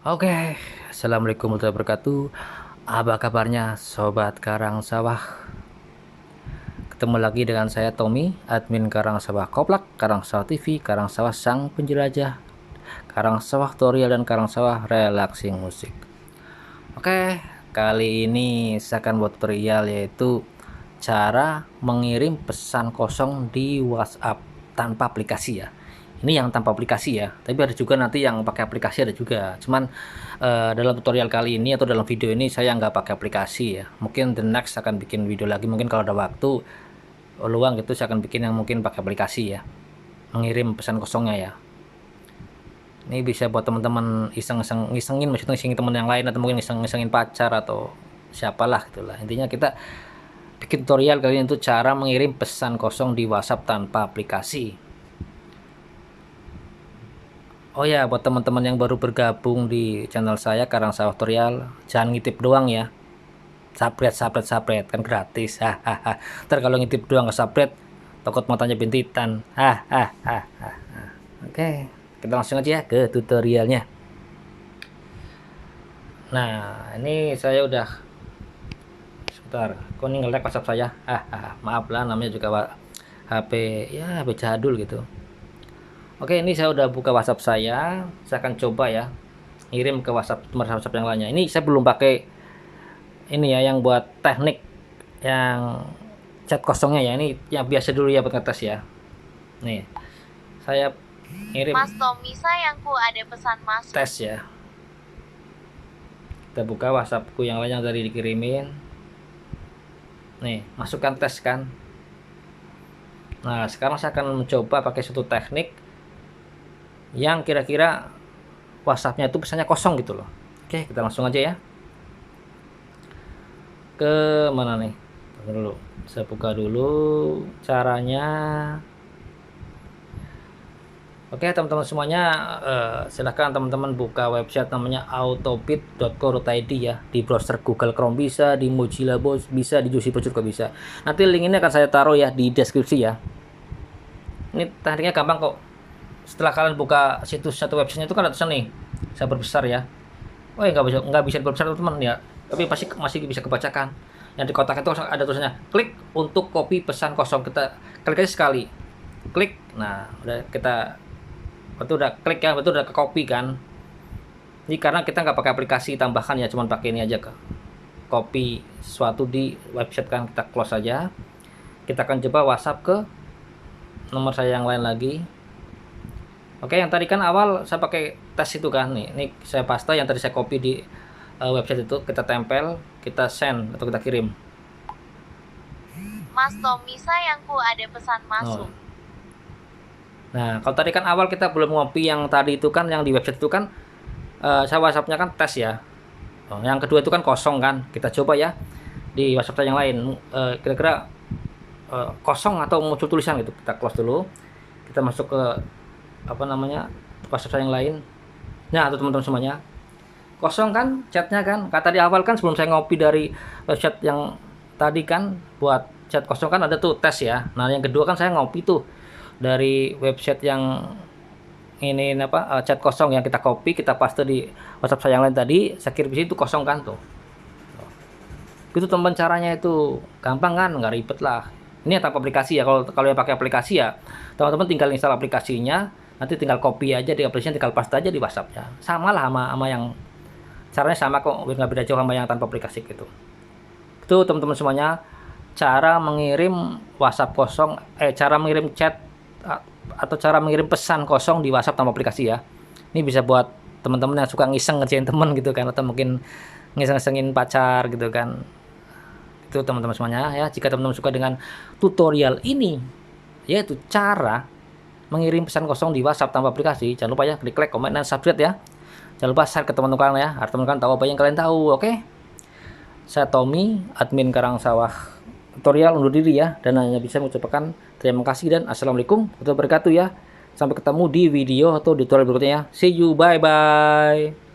Oke, assalamualaikum warahmatullahi wabarakatuh. Apa kabarnya, sobat Karang Sawah? Ketemu lagi dengan saya Tommy, admin Karang Sawah Koplak, Karang Sawah TV, Karang Sawah Sang Penjelajah, Karang Sawah Tutorial, dan Karang Sawah Relaxing Musik. Oke, kali ini saya akan buat tutorial yaitu cara mengirim pesan kosong di WhatsApp tanpa aplikasi ya. Ini yang tanpa aplikasi ya, tapi ada juga nanti yang pakai aplikasi, ada juga. Cuman dalam tutorial kali ini atau dalam video ini saya nggak pakai aplikasi ya. Mungkin the next akan bikin video lagi, mungkin kalau ada waktu luang gitu saya akan bikin yang mungkin pakai aplikasi ya, mengirim pesan kosongnya ya. Ini bisa buat teman-teman iseng-isengin, maksudnya isengin teman yang lain, atau mungkin iseng-isengin pacar atau siapalah gitulah. Intinya kita bikin tutorial kali ini untuk cara mengirim pesan kosong di WhatsApp tanpa aplikasi. Oh ya, buat teman-teman yang baru bergabung di channel saya Karang Sawah Tutorial, jangan ngitip doang ya. Sapret kan gratis. Hahaha. Ntar kalau ngitip doang ke sapret, takut matanya bintitan. Hahaha. Oke, kita langsung aja ya ke tutorialnya. Nah, ini saya udah sebentar. Kok ini nge-lag WhatsApp saya? Maaf lah, namanya juga HP ya, HP jadul gitu. Oke, ini saya udah buka WhatsApp saya akan coba ya ngirim ke WhatsApp nomor WhatsApp yang lainnya. Ini saya belum pakai ini ya, yang buat teknik yang chat kosongnya ya. Ini yang biasa dulu ya buat ngetes ya. Nih, saya ngirim Mas Tommy sayangku, ada pesan masuk. tes ya. Kita buka WhatsAppku yang lain yang tadi dikirimin. Nih, masukkan tes kan. Nah, sekarang saya akan mencoba pakai suatu teknik yang kira-kira WhatsAppnya itu pesannya kosong gitu loh. Oke, kita langsung aja ya ke mana nih. Tunggu dulu, saya buka dulu caranya. Oke teman-teman semuanya, silahkan teman-teman buka website namanya autobit.co.id ya. Di browser Google Chrome bisa, di Mozilla bisa, di Juicy juga bisa. Nanti link ini akan saya taruh ya di deskripsi ya. Ini tekniknya gampang kok. Setelah kalian buka situs satu website itu kan ada tulisan nih, saya berbesar ya. Oh ya, nggak bisa berbesar teman-teman ya, tapi pasti masih bisa kebacakan. Yang di kotak itu ada tulisannya klik untuk copy pesan kosong. Kita klik aja sekali, klik. Nah udah, kita betul udah klik ya, betul udah ke copy kan. Ini karena kita nggak pakai aplikasi tambahan ya, cuman pakai ini aja, ke copy sesuatu di website kan. Kita close aja. Kita akan coba WhatsApp ke nomor saya yang lain lagi. Oke, yang tadi kan awal saya pakai tes itu kan, nih ini saya paste yang tadi saya copy di website itu, kita tempel, kita send atau kita kirim. Mas Tommy sayangku, ada pesan masuk. Nah, kalau tadi kan awal kita belum ngopi yang tadi itu kan, yang di website itu kan saya WhatsAppnya kan tes ya. Yang kedua itu kan kosong kan, kita coba ya di WhatsApp yang lain, kira-kira kosong atau muncul tulisan gitu. Kita close dulu, kita masuk ke apa namanya, WhatsApp saya yang lain. Nah tuh teman-teman semuanya, kosong kan chatnya kan. Kata di awal kan sebelum saya ngopi dari website yang tadi kan, buat chat kosong kan ada tuh tes ya. Nah yang kedua kan saya ngopi tuh dari website yang ini apa, chat kosong yang kita copy, kita paste di WhatsApp saya yang lain tadi, saya kirim di situ kosong kan tuh. Itu teman caranya, itu gampang kan, nggak ribet lah. Ini tanpa aplikasi ya. Kalau yang pakai aplikasi ya teman-teman tinggal install aplikasinya, nanti tinggal copy aja di aplikasinya, tinggal paste aja di WhatsAppnya. Sama lah sama yang caranya sama kok, nggak beda jauh sama yang tanpa aplikasi gitu. Itu teman-teman semuanya, cara mengirim WhatsApp kosong, cara mengirim chat atau cara mengirim pesan kosong di WhatsApp tanpa aplikasi ya. Ini bisa buat teman-teman yang suka ngiseng ngerjain teman gitu kan, atau mungkin ngiseng-ngisengin pacar gitu kan. Itu teman-teman semuanya ya. Jika teman-teman suka dengan tutorial ini, yaitu cara mengirim pesan kosong di WhatsApp tanpa aplikasi, jangan lupa ya klik like, komen, dan subscribe ya. Jangan lupa share ke teman-teman kalian ya, agar teman-teman tahu apa yang kalian tahu. Oke, saya Tommy, admin Karang Sawah Tutorial, undur diri ya, dan hanya bisa mengucapkan terima kasih dan assalamualaikum warahmatullahi wabarakatuh ya. Sampai ketemu di video atau tutorial berikutnya ya. See you, bye bye.